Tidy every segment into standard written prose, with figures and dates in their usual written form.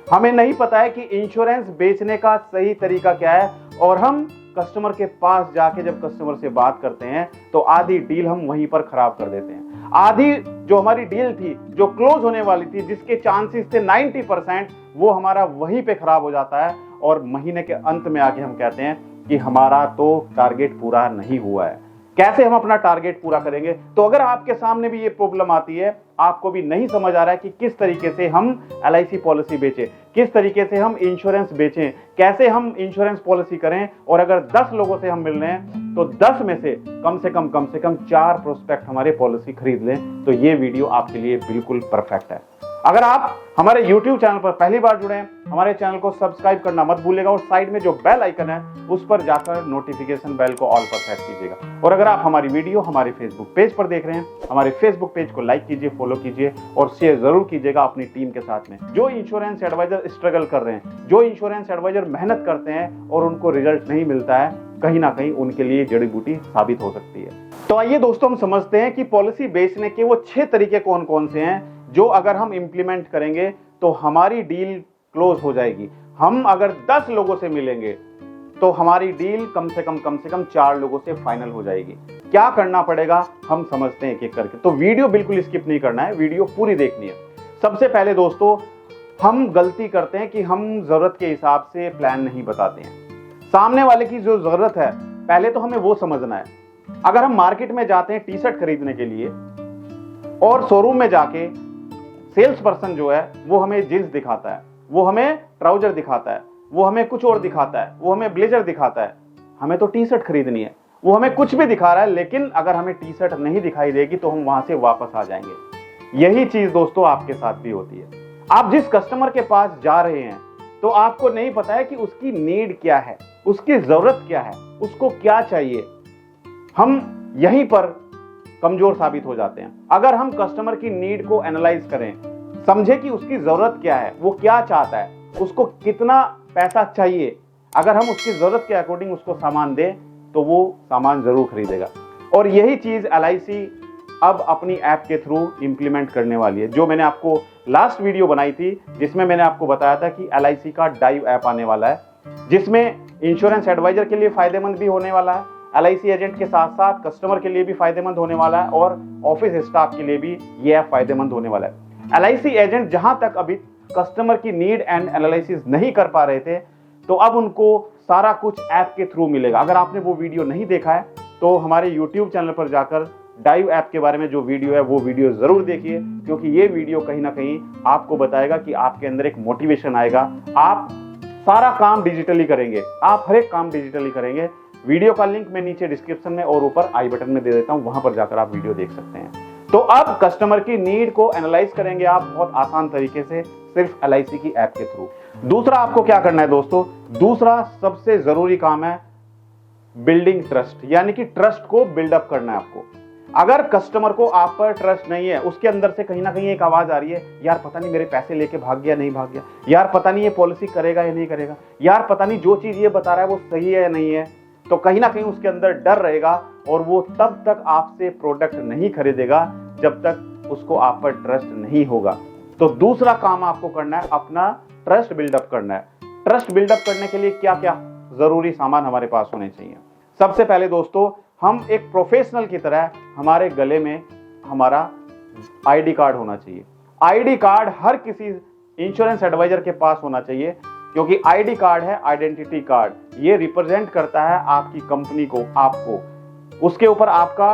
हमें नहीं पता है कि इंश्योरेंस बेचने का सही तरीका क्या है, और हम कस्टमर के पास जाके जब कस्टमर से बात करते हैं तो आधी डील हम वहीं पर खराब कर देते हैं। आधी जो हमारी डील थी, जो क्लोज होने वाली थी, जिसके चांसेस थे 90%, वो हमारा वहीं पे खराब हो जाता है और महीने के अंत में आके हम कहते हैं कि हमारा तो टारगेट पूरा नहीं हुआ है। कैसे हम अपना टारगेट पूरा करेंगे? तो अगर आपके सामने भी ये प्रॉब्लम आती है, आपको भी नहीं समझ आ रहा है कि किस तरीके से हम एलआईसी पॉलिसी बेचें, किस तरीके से हम इंश्योरेंस बेचें, कैसे हम इंश्योरेंस पॉलिसी करें, और अगर 10 लोगों से हम मिल रहे हैं तो 10 में से कम से कम 4 प्रोस्पेक्ट हमारे पॉलिसी खरीद लें, तो ये वीडियो आपके लिए बिल्कुल परफेक्ट है। अगर आप हमारे YouTube चैनल पर पहली बार जुड़े हैं, हमारे चैनल को सब्सक्राइब करना मत भूलिएगा और साइड में जो बेल आइकन है उस पर जाकर नोटिफिकेशन बेल को ऑल पर सेट कीजिएगा। और अगर आप हमारी वीडियो हमारे फेसबुक पेज पर देख रहे हैं, हमारे फेसबुक पेज को लाइक कीजिए, फॉलो कीजिए और शेयर जरूर कीजिएगा अपनी टीम के साथ में। जो इंश्योरेंस एडवाइजर स्ट्रगल कर रहे हैं, जो इंश्योरेंस एडवाइजर मेहनत करते हैं और उनको रिजल्ट नहीं मिलता है, कहीं ना कहीं उनके लिए जड़ी बूटी साबित हो सकती है। तो आइए दोस्तों, हम समझते हैं कि पॉलिसी बेचने के वो 6 तरीके कौन कौन से हैं जो अगर हम इंप्लीमेंट करेंगे तो हमारी डील क्लोज हो जाएगी। हम अगर 10 लोगों से मिलेंगे तो हमारी डील कम से कम 4 लोगों से फाइनल हो जाएगी। क्या करना पड़ेगा हम समझते हैं एक एक करके। तो वीडियो बिल्कुल स्किप नहीं करना है, वीडियो पूरी देखनी है। सबसे पहले दोस्तों, हम गलती करते हैं कि हम जरूरत के हिसाब से प्लान नहीं बताते हैं। सामने वाले की जो जरूरत है पहले तो हमें वो समझना है। अगर हम मार्केट में जाते हैं टी शर्ट खरीदने के लिए और शोरूम में जाके सेल्स पर्सन जो है वो हमें जींस दिखाता है, वो हमें ट्राउजर दिखाता है, वो हमें कुछ और दिखाता है, वो हमें ब्लेजर दिखाता है, हमें तो टी शर्ट खरीदनी है, वो हमें कुछ भी दिखा रहा है, लेकिन अगर हमें टी शर्ट नहीं दिखाई देगी तो हम वहां से वापस आ जाएंगे। यही चीज दोस्तों आपके साथ भी होती है। आप जिस कस्टमर के पास जा रहे हैं तो आपको नहीं पता है कि उसकी नीड क्या है, उसकी जरूरत क्या है, उसको क्या चाहिए। हम यहीं पर कमजोर साबित हो जाते हैं। अगर हम कस्टमर की नीड को एनालाइज करें, समझे कि उसकी जरूरत क्या है, वो क्या चाहता है, उसको कितना पैसा चाहिए, अगर हम उसकी जरूरत के अकॉर्डिंग उसको सामान दें तो वो सामान जरूर खरीदेगा। और यही चीज एलआईसी अब अपनी ऐप के थ्रू इंप्लीमेंट करने वाली है। जो मैंने आपको लास्ट वीडियो बनाई थी जिसमें मैंने आपको बताया था कि एलआईसी का डाइव ऐप आने वाला है, जिसमें इंश्योरेंस एडवाइजर के लिए फायदेमंद भी होने वाला है, एलआईसी एजेंट के साथ साथ कस्टमर के लिए भी फायदेमंद होने वाला है और ऑफिस स्टाफ के लिए भी यह ऐप फायदेमंद होने वाला है। एलआईसी एजेंट जहां तक अभी कस्टमर की नीड एंड एनालिसिस नहीं कर पा रहे थे, तो अब उनको सारा कुछ ऐप के थ्रू मिलेगा। अगर आपने वो वीडियो नहीं देखा है तो हमारे यूट्यूब चैनल पर जाकर डाइव ऐप के बारे में जो वीडियो है वो वीडियो जरूर देखिए, क्योंकि ये वीडियो कहीं ना कहीं आपको बताएगा कि आपके अंदर एक मोटिवेशन आएगा। आप सारा काम डिजिटली करेंगे, आप हर एक काम डिजिटली करेंगे। वीडियो का लिंक मैं नीचे डिस्क्रिप्शन में और ऊपर आई बटन में दे देता हूं, वहां पर जाकर आप वीडियो देख सकते हैं। तो अब कस्टमर की नीड को एनालाइज करेंगे आप बहुत आसान तरीके से, सिर्फ एलआईसी की ऐप के थ्रू। दूसरा आपको क्या करना है दोस्तों, दूसरा सबसे जरूरी काम है बिल्डिंग ट्रस्ट, यानी कि ट्रस्ट को बिल्डअप करना है आपको। अगर कस्टमर को आप पर ट्रस्ट नहीं है, उसके अंदर से कहीं ना कहीं एक आवाज आ रही है, यार पता नहीं मेरे पैसे लेके भाग गया नहीं भाग गया, यार पता नहीं ये पॉलिसी करेगा या नहीं करेगा, यार पता नहीं जो चीज ये बता रहा है वो सही है या नहीं है, तो कहीं ना कहीं उसके अंदर डर रहेगा और वो तब तक आपसे प्रोडक्ट नहीं खरीदेगा जब तक उसको आप पर ट्रस्ट नहीं होगा। तो दूसरा काम आपको करना है, अपना ट्रस्ट बिल्डअप करना है। ट्रस्ट बिल्डअप करने के लिए क्या क्या जरूरी सामान हमारे पास होने चाहिए? सबसे पहले दोस्तों, हम एक प्रोफेशनल की तरह हमारे गले में हमारा आईडी कार्ड होना चाहिए। आईडी कार्ड हर किसी इंश्योरेंस एडवाइजर के पास होना चाहिए, क्योंकि आईडी कार्ड है आइडेंटिटी कार्ड। ये रिप्रेजेंट करता है आपकी कंपनी को, आपको। उसके ऊपर आपका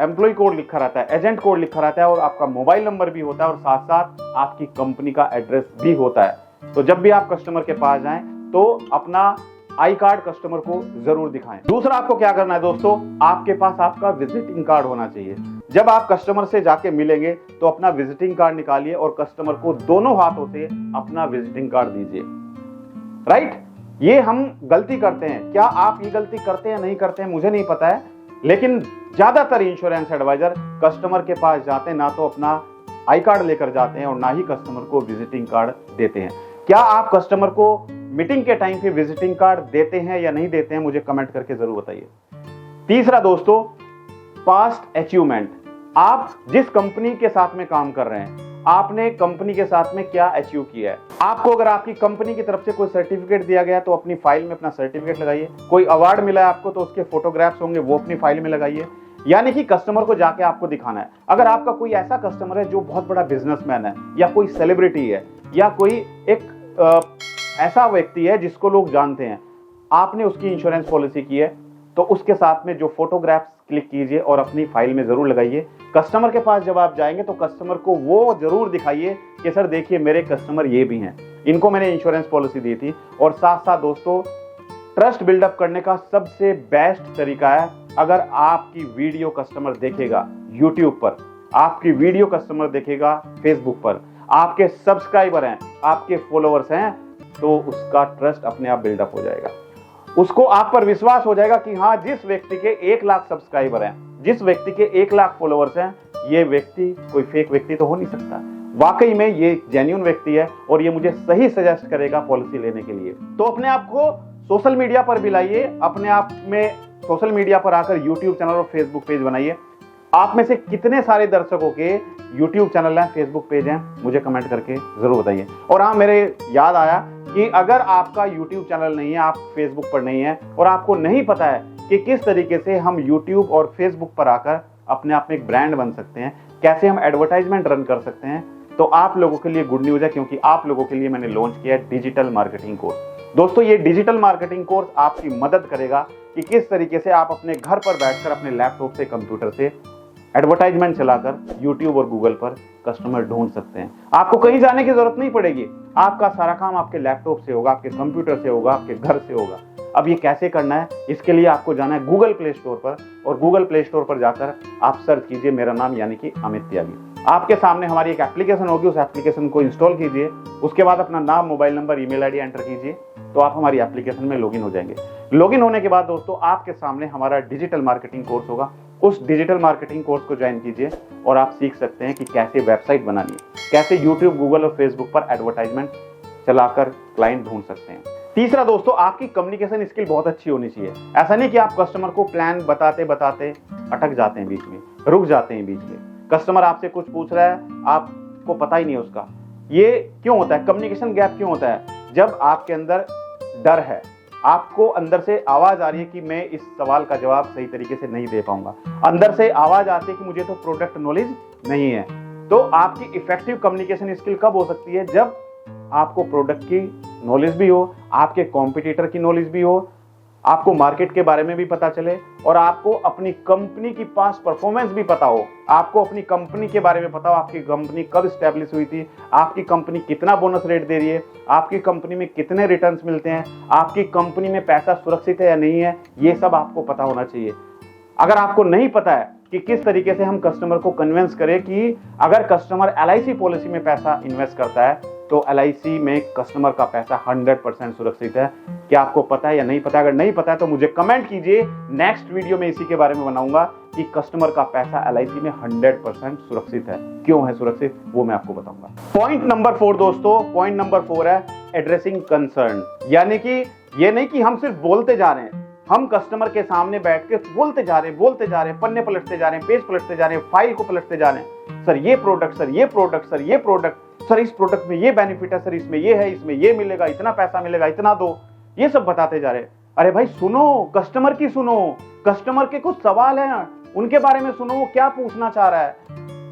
एम्प्लॉय कोड लिखा रहता है, एजेंट कोड लिखा रहता है और आपका मोबाइल नंबर भी होता है और साथ साथ आपकी कंपनी का एड्रेस भी होता है। तो जब भी आप कस्टमर के पास जाएं तो अपना आई कार्ड कस्टमर को जरूर दिखाएं। दूसरा आपको क्या करना है दोस्तों, आपके पास आपका विजिटिंग कार्ड होना चाहिए। जब आप कस्टमर से जाके मिलेंगे तो अपना विजिटिंग कार्ड निकालिए और कस्टमर को दोनों हाथों से अपना विजिटिंग कार्ड दीजिए। राइट? ये हम गलती करते हैं। क्या आप ये गलती करते हैं नहीं करते हैं मुझे नहीं पता है, लेकिन ज्यादातर इंश्योरेंस एडवाइजर कस्टमर के पास जाते हैं ना तो अपना आई कार्ड लेकर जाते हैं और ना ही कस्टमर को विजिटिंग कार्ड देते हैं। क्या आप कस्टमर को मीटिंग के टाइम पे विजिटिंग कार्ड देते हैं या नहीं देते हैं, मुझे कमेंट करके जरूर बताइए। तीसरा दोस्तों, पास्ट अचीवमेंट। आप जिस कंपनी के साथ में काम कर रहे हैं, आपने कंपनी के साथ में क्या अचीव किया है। आपको अगर आपकी कंपनी की तरफ से कोई सर्टिफिकेट दिया गया तो अपनी फाइल में अपना सर्टिफिकेट लगाइए। कोई अवार्ड मिला है आपको तो उसके फोटोग्राफ्स होंगे, वो अपनी फाइल में लगाइए। यानी कि कस्टमर को जाके आपको दिखाना है। अगर आपका कोई ऐसा कस्टमर है जो बहुत बड़ा बिजनेसमैन है या कोई सेलिब्रिटी है या कोई एक ऐसा व्यक्ति है जिसको लोग जानते हैं, आपने उसकी इंश्योरेंस पॉलिसी की है, तो उसके साथ में जो फोटोग्राफ्स क्लिक कीजिए और अपनी फाइल में जरूर लगाइए। कस्टमर के पास जब आप जाएंगे तो कस्टमर को वो जरूर दिखाइए कि सर देखिए मेरे कस्टमर ये भी हैं, इनको मैंने इंश्योरेंस पॉलिसी दी थी। और साथ साथ दोस्तों, ट्रस्ट बिल्डअप करने का सबसे बेस्ट तरीका है, अगर आपकी वीडियो कस्टमर देखेगा यूट्यूब पर, आपकी वीडियो कस्टमर देखेगा फेसबुक पर, आपके सब्सक्राइबर हैं, आपके फॉलोअर्स हैं, तो उसका ट्रस्ट अपने आप बिल्डअप हो जाएगा। उसको आप पर विश्वास हो जाएगा कि हाँ, जिस व्यक्ति के 1 लाख सब्सक्राइबर हैं, जिस व्यक्ति के 1 लाख फॉलोअर्स हैं, ये व्यक्ति कोई फेक व्यक्ति तो हो नहीं सकता, वाकई में ये जेन्युइन व्यक्ति है और ये मुझे सही सजेस्ट करेगा पॉलिसी लेने के लिए। तो अपने आप को सोशल मीडिया पर भी लाइए, अपने आप में सोशल मीडिया पर आकर यूट्यूब चैनल और फेसबुक पेज बनाइए। आप में से कितने सारे दर्शकों के यूट्यूब चैनल हैं, फेसबुक पेज हैं, मुझे कमेंट करके जरूर बताइए। और हाँ, मेरे याद आया कि अगर आपका यूट्यूब चैनल नहीं है, आप फेसबुक पर नहीं है और आपको नहीं पता है कि किस तरीके से हम यूट्यूब और फेसबुक पर आकर अपने आप में एक ब्रांड बन सकते हैं, कैसे हम एडवर्टाइजमेंट रन कर सकते हैं, तो आप लोगों के लिए गुड न्यूज है, क्योंकि आप लोगों के लिए मैंने लॉन्च किया है डिजिटल मार्केटिंग कोर्स। दोस्तों, ये डिजिटल मार्केटिंग कोर्स आपकी मदद करेगा कि किस तरीके से आप अपने घर पर बैठकर अपने लैपटॉप से, कंप्यूटर से एडवर्टाइजमेंट चलाकर यूट्यूब और गूगल पर कस्टमर ढूंढ सकते हैं। आपको कहीं जाने की जरूरत नहीं पड़ेगी, आपका सारा काम आपके लैपटॉप से होगा, आपके कंप्यूटर से होगा, आपके घर से होगा। अब ये कैसे करना है, इसके लिए आपको जाना है गूगल प्ले स्टोर पर, और गूगल प्ले स्टोर पर जाकर आप सर्च कीजिए मेरा नाम यानी कि अमित त्यागी। आपके सामने हमारी एक एप्लीकेशन होगी, उस एप्लीकेशन को इंस्टॉल कीजिए। उसके बाद अपना नाम, mobile number, email ID enter कीजिए, तो आप हमारी एप्लीकेशन में लॉगिन हो जाएंगे। लॉगिन होने के बाद दोस्तों, आपके सामने हमारा डिजिटल मार्केटिंग कोर्स होगा। उस डिजिटल मार्केटिंग कोर्स को ज्वाइन कीजिए और आप सीख सकते हैं कि कैसे वेबसाइट बनानी है, कैसे यूट्यूब, गूगल और फेसबुक पर एडवर्टाइजमेंट चलाकर क्लाइंट ढूंढ सकते हैं। तीसरा दोस्तों, आपकी कम्युनिकेशन स्किल बहुत अच्छी होनी चाहिए। ऐसा नहीं कि आप कस्टमर को प्लान बताते बताते अटक जाते हैं, बीच में रुक जाते हैं। बीच में कस्टमर आपसे कुछ पूछ रहा है, आपको पता ही नहीं है उसका। ये क्यों होता है? कम्युनिकेशन गैप क्यों होता है? जब आपके अंदर डर है, आपको अंदर से आवाज आ रही है कि मैं इस सवाल का जवाब सही तरीके से नहीं दे पाऊंगा, अंदर से आवाज आती है कि मुझे तो प्रोडक्ट नॉलेज नहीं है। तो आपकी इफेक्टिव कम्युनिकेशन स्किल कब हो सकती है? जब आपको प्रोडक्ट की नॉलेज भी हो, आपके कॉम्पिटिटर की नॉलेज भी हो, आपको मार्केट के बारे में भी पता चले और आपको अपनी कंपनी की पास्ट परफॉर्मेंस भी पता हो। आपको अपनी कंपनी के बारे में पता हो, आपकी कंपनी कब स्टैब्लिश हुई थी, आपकी कंपनी कितना बोनस रेट दे रही है, आपकी कंपनी में कितने रिटर्न्स मिलते हैं, आपकी कंपनी में पैसा सुरक्षित है या नहीं है, ये सब आपको पता होना चाहिए। अगर आपको नहीं पता है कि किस तरीके से हम कस्टमर को कन्विंस करें कि अगर कस्टमर LIC पॉलिसी में पैसा इन्वेस्ट करता है तो LIC में कस्टमर का पैसा 100% सुरक्षित है। क्या आपको पता है या नहीं पता? अगर नहीं पता है तो मुझे कमेंट कीजिए, नेक्स्ट वीडियो में इसी के बारे में बनाऊंगा कि कस्टमर का पैसा LIC में 100% सुरक्षित है। क्यों है सुरक्षित, वो मैं आपको बताऊंगा। पॉइंट नंबर 4 दोस्तों, पॉइंट नंबर 4 है एड्रेसिंग कंसर्न। यानी कि ये नहीं कि हम सिर्फ बोलते जा रहे हैं, हम कस्टमर के सामने बैठ के बोलते जा रहे हैं, पन्ने पलटते जा रहे हैं, पेज पलटते जा रहे हैं, फाइल को पलटते जा रहे हैं। सर ये प्रोडक्ट, सर ये प्रोडक्ट, सर ये प्रोडक्ट, सर इस प्रोडक्ट में ये बेनिफिट है, सर इसमें ये है, इसमें ये मिलेगा, इतना पैसा मिलेगा, इतना दो, ये सब बताते जा रहे हैं। अरे भाई सुनो, कस्टमर की सुनो, कस्टमर के कुछ सवाल हैं, उनके बारे में सुनो, वो क्या पूछना चाह रहा है।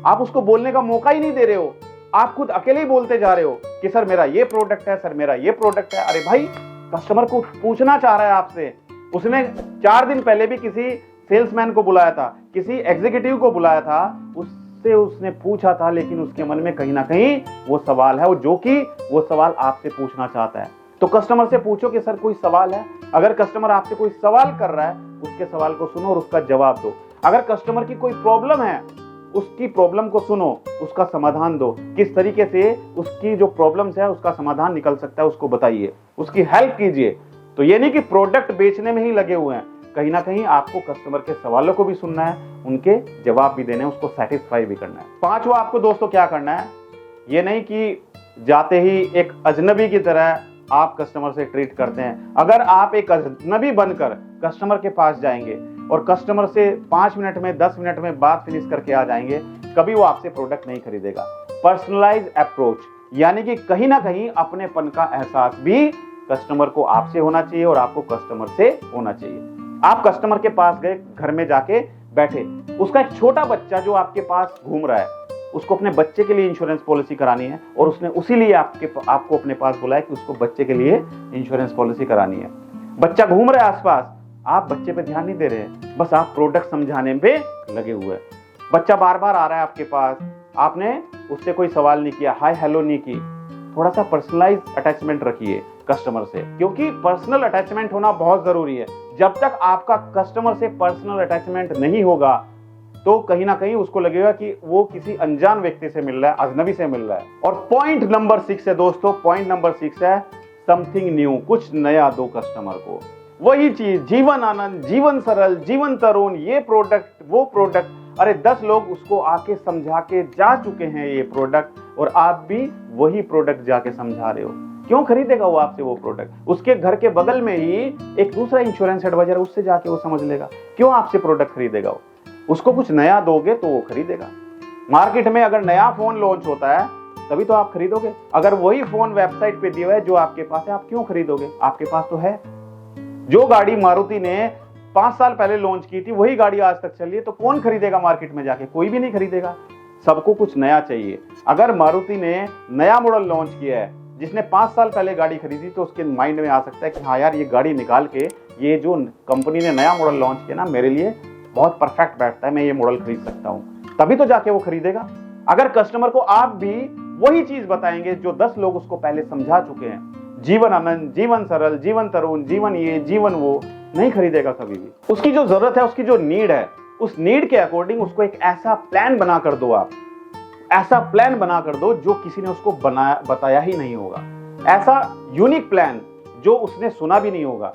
आप उसको बोलने का मौका ही नहीं दे रहे हो, आप खुद अकेले ही बोलते जा रहे हो कि सर मेरा ये प्रोडक्ट है, सर मेरा ये प्रोडक्ट है। अरे भाई, कस्टमर को पूछना चाह रहा है आपसे। उसने 4 दिन पहले भी किसी सेल्समैन को बुलाया था, किसी एग्जीक्यूटिव को बुलाया था, उससे उसने पूछा था, लेकिन उसके मन में कहीं ना कहीं वो सवाल है, जो कि वो सवाल आपसे पूछना चाहता है। तो कस्टमर से पूछो कि सर कोई सवाल है। अगर कस्टमर आपसे कोई सवाल कर रहा है, उसके सवाल को सुनो और उसका जवाब दो। अगर कस्टमर की कोई प्रॉब्लम है, उसकी प्रॉब्लम को सुनो, उसका समाधान दो। किस तरीके से उसकी जो प्रॉब्लम्स है उसका समाधान निकल सकता है, उसको बताइए, उसकी हेल्प कीजिए। तो ये नहीं कि प्रोडक्ट बेचने में ही लगे हुए हैं, कहीं ना कहीं आपको कस्टमर के सवालों को भी सुनना है, उनके जवाब भी देने हैं, उसको सेटिस्फाई भी करना है। 5वां आपको दोस्तों क्या करना है, ये नहीं कि जाते ही एक अजनबी की तरह आप कस्टमर से ट्रीट करते हैं। अगर आप एक अजनबी बनकर कस्टमर के पास जाएंगे और कस्टमर से 5 मिनट में, 10 मिनट में बात फिनिश करके आ जाएंगे, कभी वो आपसे प्रोडक्ट नहीं खरीदेगा। पर्सनलाइज अप्रोच, यानी कि कहीं ना कहीं अपनेपन का एहसास भी कस्टमर को आपसे होना चाहिए और आपको कस्टमर से होना चाहिए। आप कस्टमर के पास गए, घर में जाके बैठे, उसका एक छोटा बच्चा जो आपके पास घूम रहा है, उसको अपने बच्चे के लिए इंश्योरेंस पॉलिसी करानी है और उसने उसी लिए आपको अपने पास बुलाया कि उसको बच्चे के लिए इंश्योरेंस पॉलिसी करानी है। बच्चा घूम रहा है आसपास, आप बच्चे पे ध्यान नहीं दे रहे हैं, बस आप प्रोडक्ट समझाने पे लगे हुए हैं। बच्चा बार बार आ रहा है आपके पास, आपने उससे कोई सवाल नहीं किया, हाय हेलो नहीं की। थोड़ा सा पर्सनलाइज अटैचमेंट रखिए कस्टमर से, क्योंकि पर्सनल अटैचमेंट होना बहुत जरूरी है। जब तक आपका कस्टमर से पर्सनल अटैचमेंट नहीं होगा तो कहीं ना कहीं उसको लगेगा कि वो किसी अनजान व्यक्ति से मिल रहा है, अजनबी से मिल रहा है। और पॉइंट नंबर 6 है दोस्तों, पॉइंट नंबर 6 है समथिंग न्यू, कुछ नया दो कस्टमर को। वही चीज, जीवन आनंद, जीवन सरल, जीवन तरुण, ये प्रोडक्ट वो प्रोडक्ट। अरे 10 लोग उसको आके समझा के जा चुके हैं ये प्रोडक्ट, और आप भी वही प्रोडक्ट जाके समझा रहे हो। क्यों खरीदेगा वो आपसे वो प्रोडक्ट? उसके घर के बगल में ही एक दूसरा इंश्योरेंस एडवाइजर, उससे जाके वो समझ लेगा। क्यों आपसे प्रोडक्ट खरीदेगा वो? उसको कुछ नया दोगे तो वो खरीदेगा। मार्केट में अगर नया फोन लॉन्च होता है तभी तो आप खरीदोगे। अगर वही फोन वेबसाइट पे दिया है जो आपके पास है, आप क्यों खरीदोगे? आपके पास तो है। जो गाड़ी मारुति ने 5 साल पहले लॉन्च की थी वही गाड़ी आज तक चल रही है, तो कौन खरीदेगा मार्केट में जाके? कोई भी नहीं खरीदेगा। सबको कुछ नया चाहिए। अगर मारुति ने नया मॉडल लॉन्च किया है, जिसने 5 साल पहले गाड़ी खरीदी, तो उसके माइंड में आ सकता है कि हाँ यार, ये गाड़ी निकाल के ये जो कंपनी ने नया मॉडल लॉन्च किया ना, मेरे लिए बहुत परफेक्ट बैठता है, मैं ये मॉडल खरीद सकता हूं। तभी तो जाके वो खरीदेगा। अगर कस्टमर को आप भी वही चीज बताएंगे जो 10 लोग उसको पहले समझा चुके हैं, जीवन आनंद, जीवन सरल, जीवन तरुण, जीवन ये, जीवन वो, नहीं खरीदेगा कभी भी। उसकी जो जरूरत है, उसकी जो नीड है, उस नीड के अकॉर्डिंग उसको एक ऐसा प्लान बना कर दो। आप ऐसा प्लान बना कर दो जो किसी ने उसको बताया ही नहीं होगा। ऐसा यूनिक प्लान जो उसने सुना भी नहीं होगा,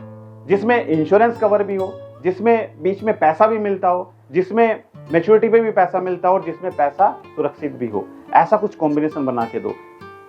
जिसमें इंश्योरेंस कवर भी हो, जिसमें बीच में पैसा भी मिलता हो, जिसमें मैच्योरिटी पे भी पैसा मिलता हो, और जिसमें पैसा सुरक्षित भी हो। ऐसा कुछ कॉम्बिनेशन बना के दो।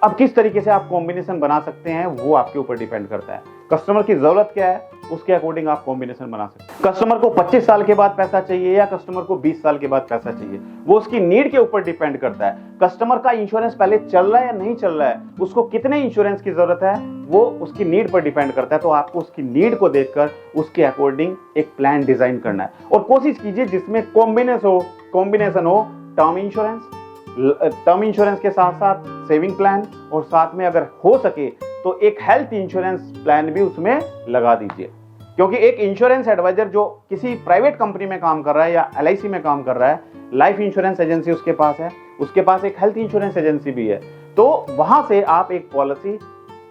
अब किस तरीके से आप कॉम्बिनेशन बना सकते हैं वो आपके ऊपर डिपेंड करता है। कस्टमर की जरूरत क्या है, उसके अकॉर्डिंग आप कॉम्बिनेशन बना सकते हैं। कस्टमर को 25 साल के बाद पैसा चाहिए या कस्टमर को 20 साल के बाद पैसा चाहिए, वो उसकी नीड के ऊपर डिपेंड करता है। कस्टमर का इंश्योरेंस पहले चल रहा है या नहीं चल रहा है, उसको कितने इंश्योरेंस की जरूरत है, वो उसकी नीड पर डिपेंड करता है। तो आपको उसकी नीड को देखकर उसके अकॉर्डिंग एक प्लान डिजाइन करना है, और कोशिश कीजिए जिसमें कॉम्बिनेशन हो टर्म इंश्योरेंस के साथ साथ सेविंग प्लान, और साथ में अगर हो सके तो एक हेल्थ इंश्योरेंस प्लान भी उसमें लगा दीजिए। क्योंकि एक इंश्योरेंस एडवाइजर जो किसी प्राइवेट कंपनी में काम कर रहा है या LIC में काम कर रहा है, लाइफ इंश्योरेंस एजेंसी उसके पास है, उसके पास एक हेल्थ इंश्योरेंस एजेंसी भी है, तो वहां से आप एक पॉलिसी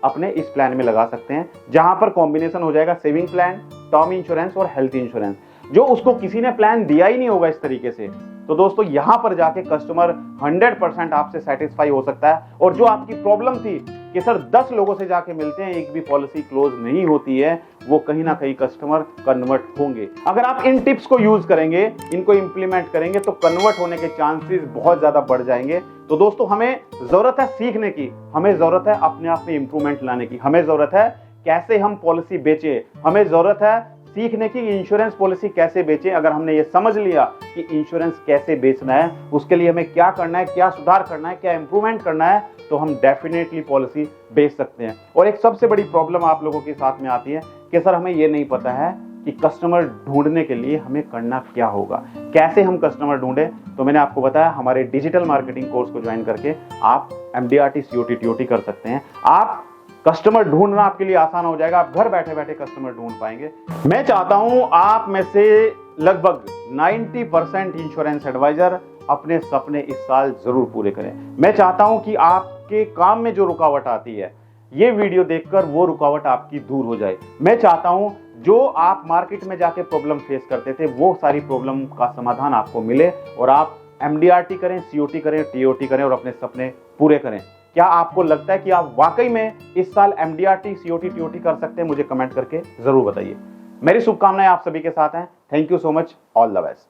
अपने इस प्लान में लगा सकते हैं, जहां पर कॉम्बिनेशन हो जाएगा सेविंग प्लान, टर्म इंश्योरेंस और हेल्थ इंश्योरेंस, जो उसको किसी ने प्लान दिया ही नहीं होगा इस तरीके से। तो दोस्तों, यहां पर जाके कस्टमर 100% आपसे सेटिस्फाई हो सकता है। और जो आपकी प्रॉब्लम थी कि सर 10 लोगों से जाके मिलते हैं, एक भी पॉलिसी क्लोज नहीं होती है, वो कहीं ना कहीं कस्टमर कन्वर्ट होंगे। अगर आप इन टिप्स को यूज करेंगे, इनको इंप्लीमेंट करेंगे, तो कन्वर्ट होने के चांसेस बहुत ज्यादा बढ़ जाएंगे। तो दोस्तों, हमें जरूरत है सीखने की, हमें जरूरत है अपने आप में इंप्रूवमेंट लाने की, हमें जरूरत है कैसे हम पॉलिसी बेचे, हमें जरूरत है सीखने की इंश्योरेंस पॉलिसी कैसे बेचें। अगर हमने ये समझ लिया कि इंश्योरेंस कैसे बेचना है, उसके लिए हमें क्या करना है, क्या सुधार करना है, क्या इंप्रूवमेंट करना है, तो हम डेफिनेटली पॉलिसी बेच सकते हैं। और एक सबसे बड़ी प्रॉब्लम आप लोगों के साथ में आती है कि सर हमें ये नहीं पता है कि कस्टमर ढूंढने के लिए हमें करना क्या होगा, कैसे हम कस्टमर ढूंढें। तो मैंने आपको बताया, हमारे डिजिटल मार्केटिंग कोर्स को ज्वाइन करके आप MDRT COT TOT कर सकते हैं। आप कस्टमर ढूंढना आपके लिए आसान हो जाएगा, आप घर बैठे बैठे कस्टमर ढूंढ पाएंगे। मैं चाहता हूं आप में से लगभग 90% इंश्योरेंस एडवाइजर अपने सपने इस साल जरूर पूरे करें। मैं चाहता हूं कि आपके काम में जो रुकावट आती है, ये वीडियो देखकर वो रुकावट आपकी दूर हो जाए। मैं चाहता हूं जो आप मार्केट में जाके प्रॉब्लम फेस करते थे, वो सारी प्रॉब्लम का समाधान आपको मिले और आप MDRT करें, COT करें, TOT करें और अपने सपने पूरे करें। क्या आपको लगता है कि आप वाकई में इस साल MDRT COT TOT कर सकते हैं? मुझे कमेंट करके जरूर बताइए। मेरी शुभकामनाएं आप सभी के साथ हैं। Thank you so much. All the best.